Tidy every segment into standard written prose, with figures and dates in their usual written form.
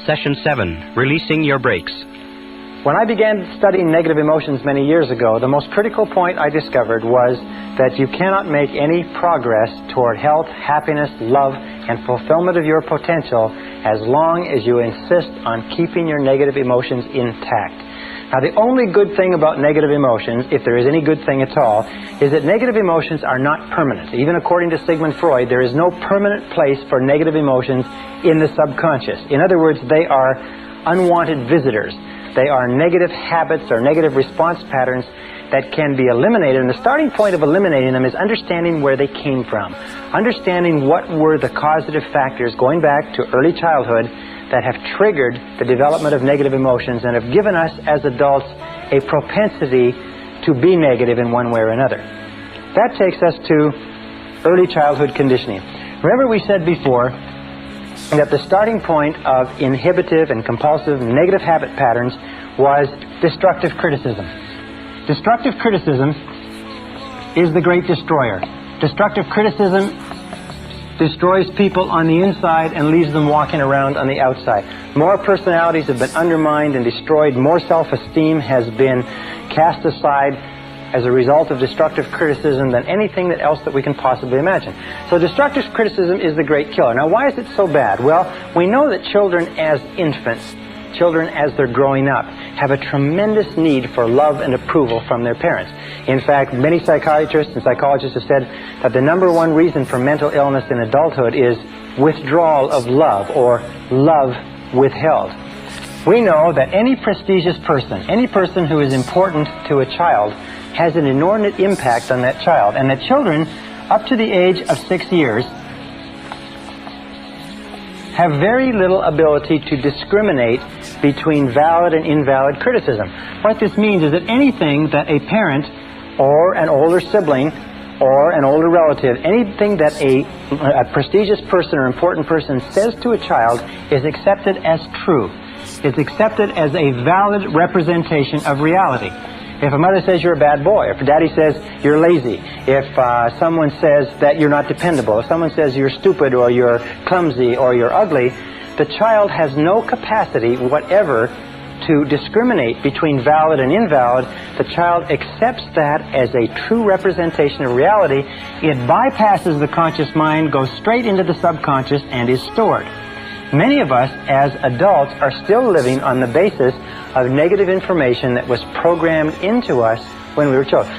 Session 7, Releasing Your Brakes. When I began studying negative emotions many years ago, the most critical point I discovered was that you cannot make any progress toward health, happiness, love, and fulfillment of your potential as long as you insist on keeping your negative emotions intact. Now, the only good thing about negative emotions, if there is any good thing at all, is that negative emotions are not permanent. Even according to Sigmund Freud, there is no permanent place for negative emotions in the subconscious. In other words, they are unwanted visitors. They are negative habits or negative response patterns that can be eliminated. And the starting point of eliminating them is understanding where they came from. Understanding what were the causative factors going back to early childhood that have triggered the development of negative emotions and have given us as adults a propensity to be negative in one way or another. That takes us to early childhood conditioning. Remember we said before that the starting point of inhibitive and compulsive negative habit patterns was destructive criticism. Destructive criticism is the great destroyer. Destructive criticism destroys people on the inside and leaves them walking around on the outside. More personalities have been undermined and destroyed. More self-esteem has been cast aside as a result of destructive criticism than anything else that we can possibly imagine. So destructive criticism is the great killer. Now, why is it so bad? Well, we know that children as infants, children as they're growing up, have a tremendous need for love and approval from their parents. In fact, many psychiatrists and psychologists have said that the number one reason for mental illness in adulthood is withdrawal of love, or love withheld. We know that any prestigious person, any person who is important to a child, has an inordinate impact on that child, and that children up to the age of 6 years have very little ability to discriminate between valid and invalid criticism. What this means is that anything that a parent or an older sibling or an older relative, anything that a prestigious person or important person says to a child is accepted as true. It's accepted as a valid representation of reality. If a mother says you're a bad boy, if daddy says you're lazy, if someone says that you're not dependable, if someone says you're stupid or you're clumsy or you're ugly, the child has no capacity whatever to discriminate between valid and invalid. The child accepts that as a true representation of reality. It bypasses the conscious mind, goes straight into the subconscious, and is stored. Many of us as adults are still living on the basis of negative information that was programmed into us when we were children.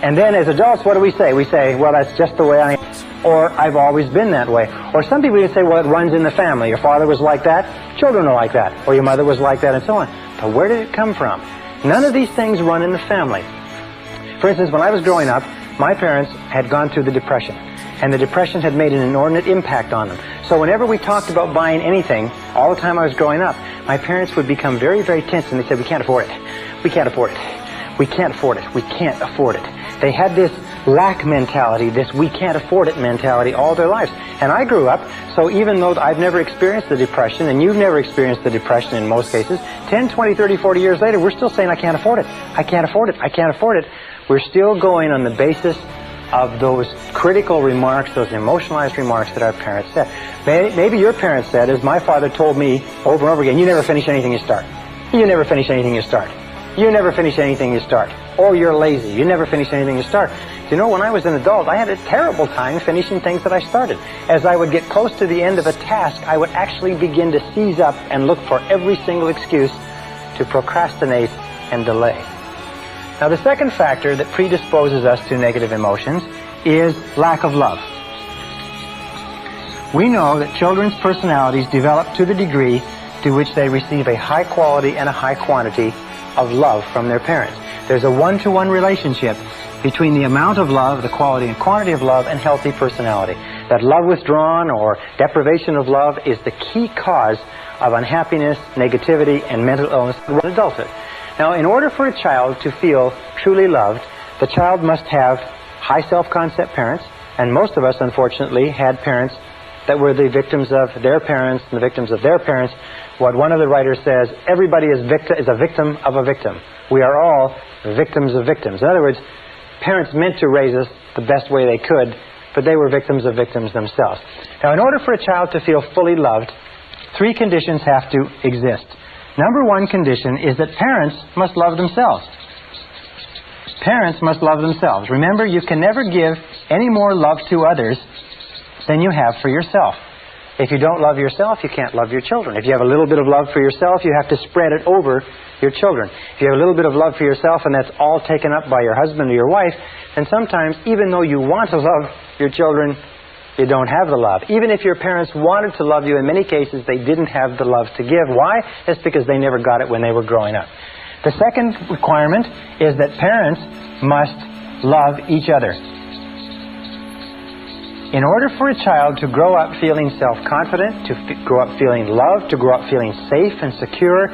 And then as adults, what do we say? We say, well, that's just the way I am, or I've always been that way. Or some people even say, well, it runs in the family. Your father was like that, children are like that, or your mother was like that, and so on. But where did it come from? None of these things run in the family. For instance, when I was growing up, my parents had gone through the Depression, and the Depression had made an inordinate impact on them. So whenever we talked about buying anything, all the time I was growing up, my parents would become very, very tense, and they said, we can't afford it. We can't afford it. We can't afford it. We can't afford it. They had this lack mentality, this we can't afford it mentality all their lives. And I grew up, so even though I've never experienced the Depression, and you've never experienced the Depression in most cases, 10, 20, 30, 40 years later, we're still saying, I can't afford it. I can't afford it. I can't afford it. We're still going on the basis of those critical remarks, those emotionalized remarks that our parents said. Maybe your parents said, as my father told me over and over again, you never finish anything you start. You never finish anything you start. You never finish anything you start. Or you're lazy. You never finish anything you start. You know, when I was an adult, I had a terrible time finishing things that I started. As I would get close to the end of a task, I would actually begin to seize up and look for every single excuse to procrastinate and delay. Now, the second factor that predisposes us to negative emotions is lack of love. We know that children's personalities develop to the degree to which they receive a high quality and a high quantity of love from their parents. There's a one-to-one relationship between the amount of love, the quality and quantity of love, and healthy personality. That love withdrawn or deprivation of love is the key cause of unhappiness, negativity, and mental illness in adulthood. Now, in order for a child to feel truly loved, the child must have high self-concept parents, and most of us, unfortunately, had parents that were the victims of their parents and the victims of their parents. What one of the writers says, everybody is a victim of a victim. We are all victims of victims. In other words, parents meant to raise us the best way they could, but they were victims of victims themselves. Now, in order for a child to feel fully loved, three conditions have to exist. Number one condition is that parents must love themselves. Parents must love themselves. Remember, you can never give any more love to others than you have for yourself. If you don't love yourself, you can't love your children. If you have a little bit of love for yourself, you have to spread it over your children. If you have a little bit of love for yourself and that's all taken up by your husband or your wife, then sometimes, even though you want to love your children, you don't have the love. Even if your parents wanted to love you, in many cases they didn't have the love to give. Why? It's because they never got it when they were growing up. The second requirement is that parents must love each other. In order for a child to grow up feeling self-confident, to grow up feeling loved, to grow up feeling safe and secure,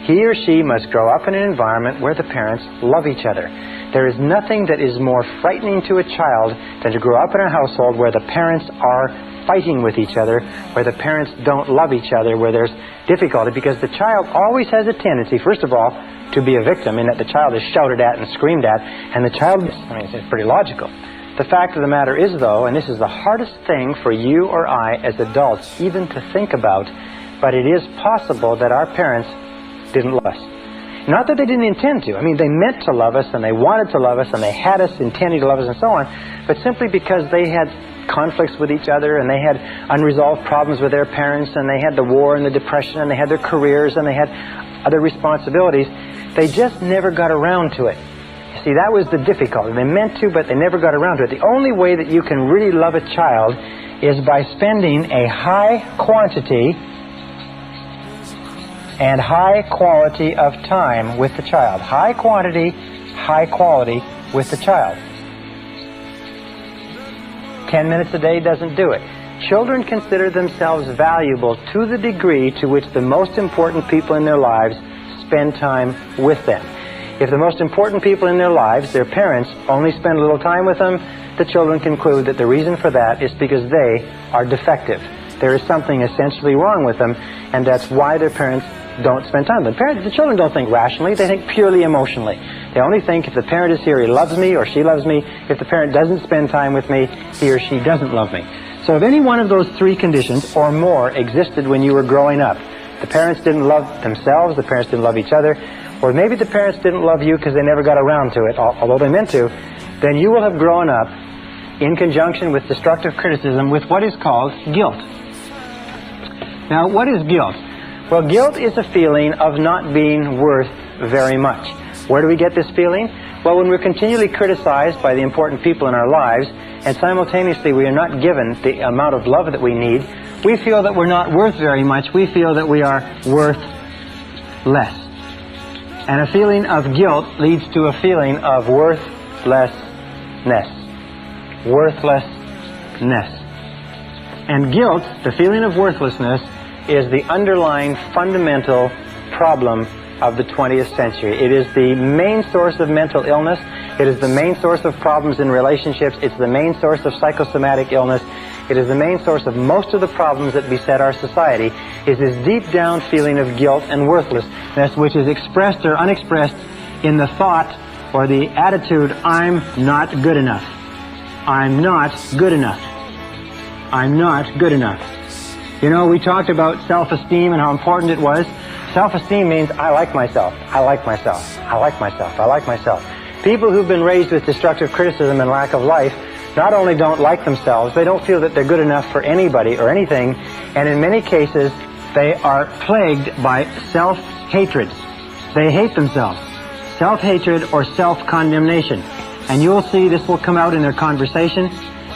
he or she must grow up in an environment where the parents love each other. There is nothing that is more frightening to a child than to grow up in a household where the parents are fighting with each other, where the parents don't love each other, where there's difficulty, because the child always has a tendency, first of all, to be a victim, in that the child is shouted at and screamed at, and the child, it's pretty logical. The fact of the matter is, though, and this is the hardest thing for you or I as adults even to think about, but it is possible that our parents didn't love us. Not that they didn't intend to. I mean, they meant to love us, and they wanted to love us, and they had us intending to love us, and so on, but simply because they had conflicts with each other, and they had unresolved problems with their parents, and they had the war and the depression, and they had their careers, and they had other responsibilities, they just never got around to it. See, that was the difficulty. They meant to, but they never got around to it. The only way that you can really love a child is by spending a high quantity and high quality of time with the child. High quantity, high quality with the child. 10 minutes a day doesn't do it. Children consider themselves valuable to the degree to which the most important people in their lives spend time with them. If the most important people in their lives, their parents, only spend a little time with them, the children conclude that the reason for that is because they are defective. There is something essentially wrong with them, and that's why their parents don't spend time with them. The children don't think rationally, they think purely emotionally. They only think if the parent is here, he loves me or she loves me. If the parent doesn't spend time with me, he or she doesn't love me. So if any one of those three conditions or more existed when you were growing up, the parents didn't love themselves, the parents didn't love each other, or maybe the parents didn't love you because they never got around to it, although they meant to, then you will have grown up in conjunction with destructive criticism with what is called guilt. Now, what is guilt? Well, guilt is a feeling of not being worth very much. Where do we get this feeling? Well, when we're continually criticized by the important people in our lives, and simultaneously we are not given the amount of love that we need, we feel that we're not worth very much. We feel that we are worth less. And a feeling of guilt leads to a feeling of worthlessness. Worthlessness. And guilt, the feeling of worthlessness, is the underlying fundamental problem of the 20th century. It is the main source of mental illness. It is the main source of problems in relationships. It's the main source of psychosomatic illness. It is the main source of most of the problems that beset our society, is this deep down feeling of guilt and worthlessness, which is expressed or unexpressed in the thought or the attitude, I'm not good enough. I'm not good enough. I'm not good enough. You know, we talked about self-esteem and how important it was. Self-esteem means I like myself. I like myself. I like myself. I like myself. People who've been raised with destructive criticism and lack of life not only don't like themselves, they don't feel that they're good enough for anybody or anything, and in many cases they are plagued by self-hatred. They hate themselves. Self-hatred or self-condemnation. And you'll see this will come out in their conversation,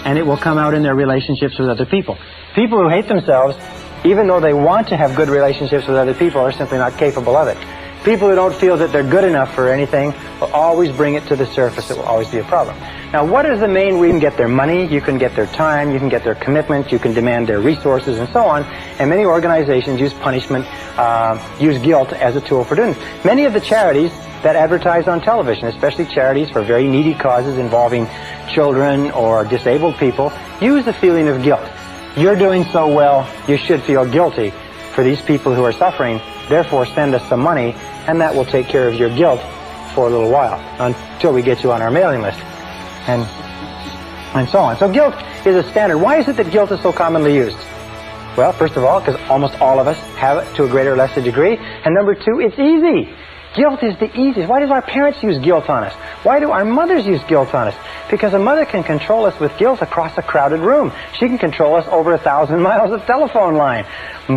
and it will come out in their relationships with other people. People who hate themselves, even though they want to have good relationships with other people, are simply not capable of it. People who don't feel that they're good enough for anything will always bring it to the surface. It will always be a problem. Now, what is the main way? You can get their money, you can get their time, you can get their commitment, you can demand their resources, and so on. And many organizations use punishment, use guilt as a tool for doing it. Many of the charities that advertise on television, especially charities for very needy causes involving children or disabled people, use the feeling of guilt. You're doing so well, you should feel guilty for these people who are suffering. Therefore, send us some money, and that will take care of your guilt for a little while, until we get you on our mailing list, and so on. So guilt is a standard. Why is it that guilt is so commonly used? Well, first of all, because almost all of us have it to a greater or lesser degree. And number two, it's easy. Guilt is the easiest. Why do our parents use guilt on us? Why do our mothers use guilt on us? Because a mother can control us with guilt across a crowded room. She can control us over 1,000 miles of telephone line.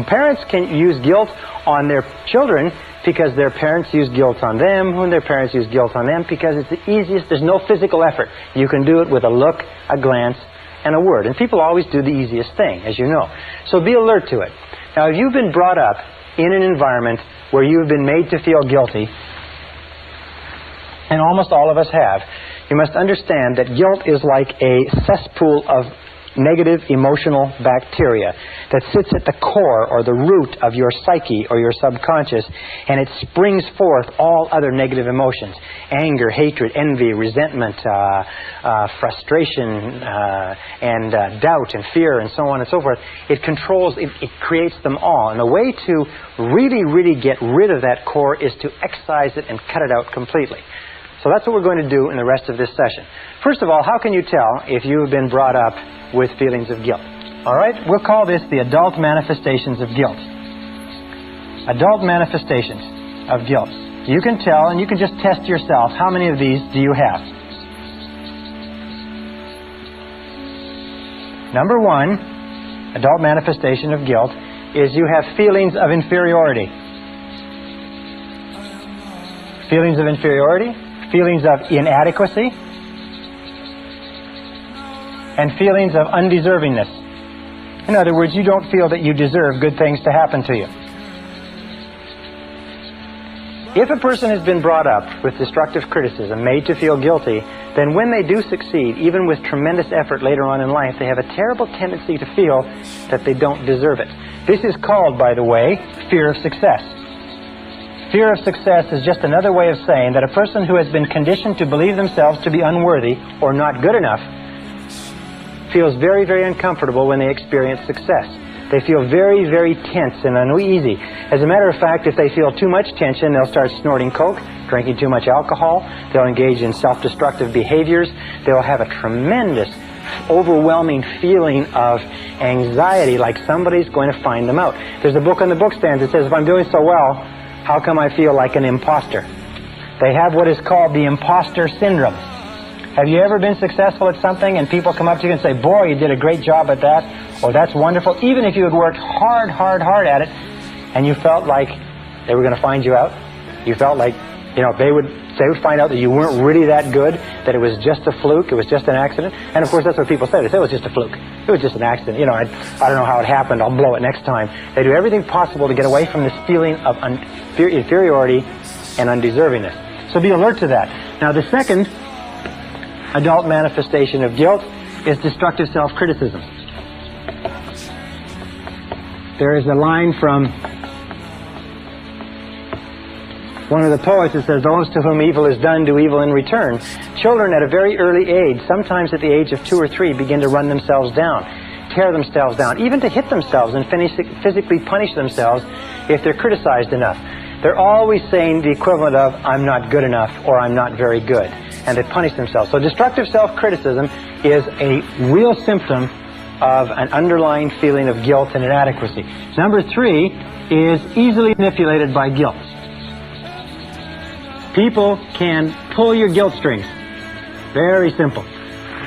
Parents can use guilt on their children because their parents use guilt on them, when their parents use guilt on them, because it's the easiest. There's no physical effort. You can do it with a look, a glance, and a word. And people always do the easiest thing, as you know. So be alert to it. Now, if you've been brought up in an environment where you've been made to feel guilty, and almost all of us have, you must understand that guilt is like a cesspool of negative emotional bacteria that sits at the core or the root of your psyche or your subconscious, and it springs forth all other negative emotions: anger, hatred, envy, resentment, frustration, and doubt and fear, and so on and so forth. It controls, it creates them all. And the way to really get rid of that core is to excise it and cut it out completely. So that's what we're going to do in the rest of this session. First of all, how can you tell if you've been brought up with feelings of guilt? All right, we'll call this the adult manifestations of guilt. Adult manifestations of guilt. You can tell, and you can just test yourself, how many of these do you have? Number one, adult manifestation of guilt, is you have feelings of inferiority. Feelings of inferiority, feelings of inadequacy, and feelings of undeservingness. In other words, you don't feel that you deserve good things to happen to you. If a person has been brought up with destructive criticism, made to feel guilty, then when they do succeed, even with tremendous effort later on in life, they have a terrible tendency to feel that they don't deserve it. This is called, by the way, fear of success. Fear of success is just another way of saying that a person who has been conditioned to believe themselves to be unworthy or not good enough feels very uncomfortable when they experience success. They feel very tense and uneasy. As a matter of fact, if they feel too much tension, they'll start snorting coke, drinking too much alcohol, they'll engage in self-destructive behaviors, they'll have a tremendous, overwhelming feeling of anxiety, like somebody's going to find them out. There's a book on the bookstands that says, if I'm doing so well, how come I feel like an imposter? They have what is called the imposter syndrome. Have you ever been successful at something and people come up to you and say, boy, you did a great job at that, or that's wonderful, even if you had worked hard at it, and you felt like they were going to find you out? You felt like, you know, they would find out that you weren't really that good, that it was just a fluke, it was just an accident. And of course, that's what people say. They say it was just a fluke. It was just an accident. You know, I don't know how it happened. I'll blow it next time. They do everything possible to get away from this feeling of inferiority and undeservingness. So be alert to that. Now, the second adult manifestation of guilt is destructive self-criticism. There is a line from one of the poets that says, those to whom evil is done do evil in return. Children at a very early age, sometimes at the age of 2 or 3, begin to run themselves down, tear themselves down, even to hit themselves and physically punish themselves if they're criticized enough. They're always saying the equivalent of, I'm not good enough, or I'm not very good, and they punish themselves. So destructive self-criticism is a real symptom of an underlying feeling of guilt and inadequacy. Number 3 is easily manipulated by guilt. People can pull your guilt strings. Very simple.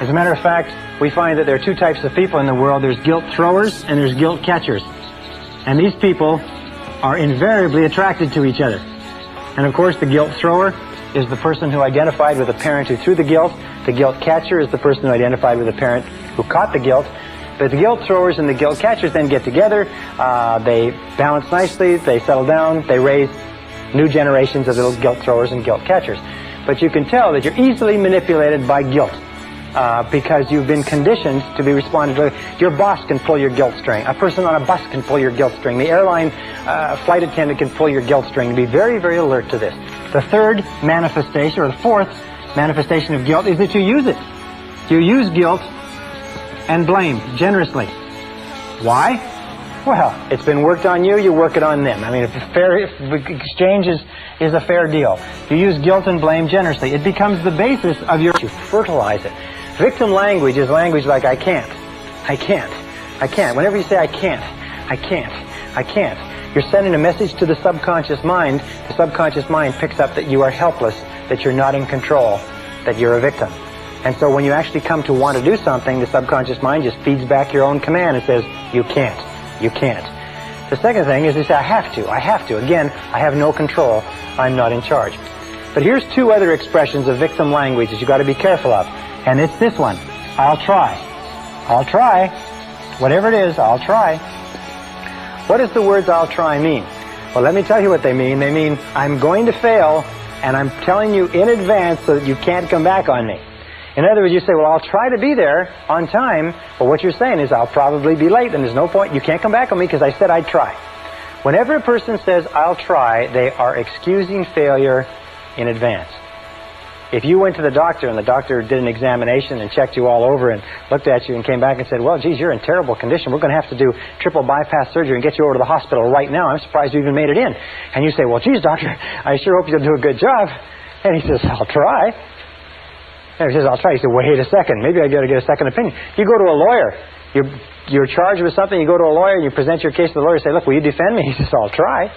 As a matter of fact, we find that there are 2 types of people in the world. There's guilt throwers and there's guilt catchers. And these people are invariably attracted to each other. And of course, the guilt thrower is the person who identified with a parent who threw the guilt. The guilt catcher is the person who identified with a parent who caught the guilt. But the guilt throwers and the guilt catchers then get together. They balance nicely. They settle down. They raise new generations of little guilt throwers and guilt catchers. But you can tell that you're easily manipulated by guilt because you've been conditioned to be responded to. Your boss can pull your guilt string. A person on a bus can pull your guilt string. The airline flight attendant can pull your guilt string. Be very alert to this. The third manifestation, or the fourth manifestation of guilt, is that you use it. You use guilt and blame generously. Why? Well, it's been worked on you, you work it on them. I mean, if exchange is a fair deal. You use guilt and blame generously. It becomes the basis of your... You fertilize it. Victim language is language like, I can't. Whenever you say, I can't, I can't. I can't. You're sending a message to the subconscious mind. The subconscious mind picks up that you are helpless, that you're not in control, that you're a victim. And so when you actually come to want to do something, the subconscious mind just feeds back your own command and says, you can't. You can't. The second thing is you say, I have to. I have to. Again, I have no control. I'm not in charge. But here's two other expressions of victim language that you've got to be careful of. And it's this one. I'll try. I'll try. Whatever it is, I'll try. What does the words I'll try mean? Well, let me tell you what they mean. They mean I'm going to fail, and I'm telling you in advance so that you can't come back on me. In other words, you say, well, I'll try to be there on time. But what you're saying is I'll probably be late, and there's no point. You can't come back on me because I said I'd try. Whenever a person says I'll try, they are excusing failure in advance. If you went to the doctor and the doctor did an examination and checked you all over and looked at you and came back and said, well, geez, you're in terrible condition. We're going to have to do triple bypass surgery and get you over to the hospital right now. I'm surprised you even made it in. And you say, well, geez, doctor, I sure hope you'll do a good job. And he says, I'll try. And he says, I'll try. He said, wait a second. Maybe I got to get a second opinion. You go to a lawyer. You're charged with something. You go to a lawyer and you present your case to the lawyer and say, look, will you defend me? He says, I'll try.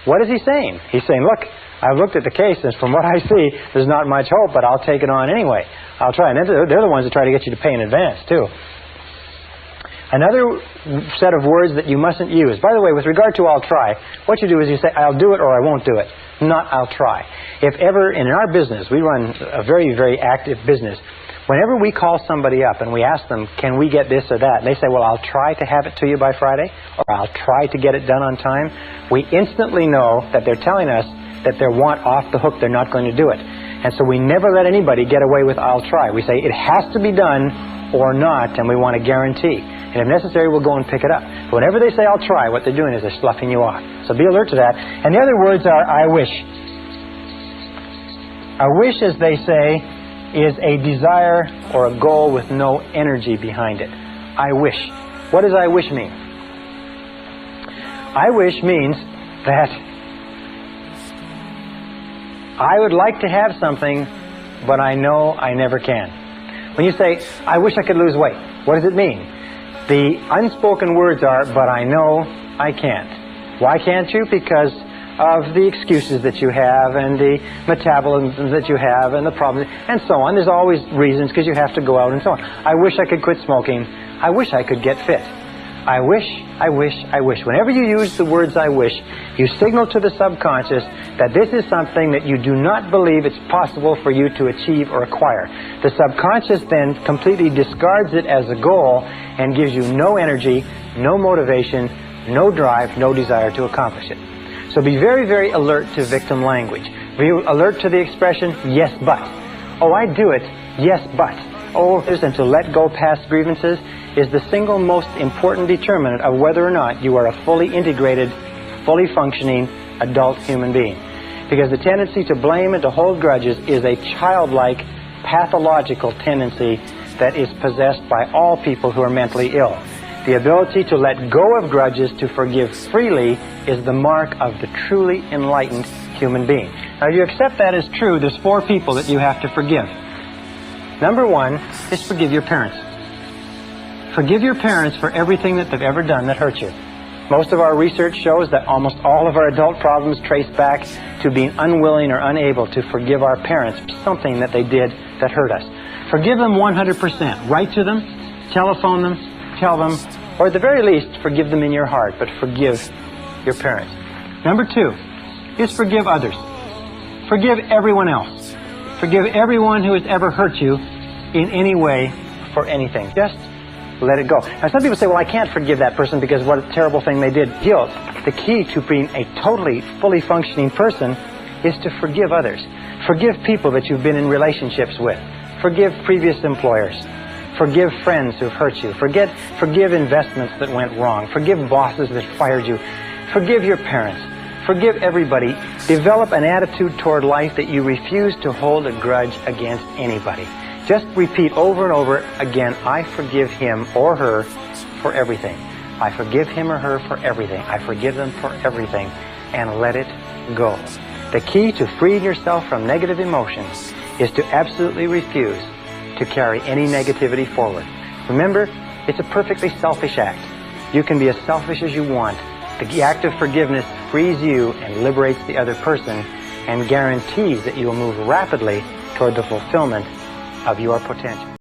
What is he saying? He's saying, look, I've looked at the case, and from what I see, there's not much hope, but I'll take it on anyway. I'll try. And they're the ones that try to get you to pay in advance, too. Another set of words that you mustn't use. By the way, with regard to I'll try, what you do is you say, I'll do it or I won't do it. Not I'll try. If ever, in our business, we run a very, very active business. Whenever we call somebody up and we ask them, can we get this or that? And they say, well, I'll try to have it to you by Friday, or I'll try to get it done on time. We instantly know that they're telling us that they want off the hook, they're not going to do it. And so we never let anybody get away with I'll try. We say it has to be done or not, and we want a guarantee. And if necessary, we'll go and pick it up. But whenever they say I'll try, what they're doing is they're sloughing you off. So be alert to that. And the other words are I wish. A wish, as they say, is a desire or a goal with no energy behind it. I wish. What does I wish mean? I wish means that I would like to have something, but I know I never can. When you say, I wish I could lose weight, what does it mean? The unspoken words are, but I know I can't. Why can't you? Because of the excuses that you have and the metabolism that you have and the problems and so on. There's always reasons because you have to go out and so on. I wish I could quit smoking. I wish I could get fit. I wish, I wish, I wish. Whenever you use the words I wish, you signal to the subconscious that this is something that you do not believe it's possible for you to achieve or acquire. The subconscious then completely discards it as a goal and gives you no energy, no motivation, no drive, no desire to accomplish it. So be very, very alert to victim language. Be alert to the expression, yes, but. Oh, I do it, yes, but. Oh, and to let go past grievances is the single most important determinant of whether or not you are a fully integrated, fully functioning adult human being. Because the tendency to blame and to hold grudges is a childlike, pathological tendency that is possessed by all people who are mentally ill. The ability to let go of grudges, to forgive freely, is the mark of the truly enlightened human being. Now, you accept that as true, there's 4 people that you have to forgive. Number 1 is forgive your parents. Forgive your parents for everything that they've ever done that hurt you. Most of our research shows that almost all of our adult problems trace back to being unwilling or unable to forgive our parents for something that they did that hurt us. Forgive them 100%. Write to them, telephone them, tell them, or at the very least, forgive them in your heart, but forgive your parents. Number 2 is forgive others. Forgive everyone else. Forgive everyone who has ever hurt you in any way for anything. Just let it go. Now, some people say, well, I can't forgive that person because what a terrible thing they did. Guilt. The key to being a totally, fully functioning person is to forgive others. Forgive people that you've been in relationships with. Forgive previous employers. Forgive friends who've hurt you. Forgive investments that went wrong. Forgive bosses that fired you. Forgive your parents. Forgive everybody. Develop an attitude toward life that you refuse to hold a grudge against anybody. Just repeat over and over again, I forgive him or her for everything. I forgive him or her for everything. I forgive them for everything. And let it go. The key to freeing yourself from negative emotions is to absolutely refuse to carry any negativity forward. Remember, it's a perfectly selfish act. You can be as selfish as you want. The act of forgiveness frees you and liberates the other person and guarantees that you will move rapidly toward the fulfillment of your potential.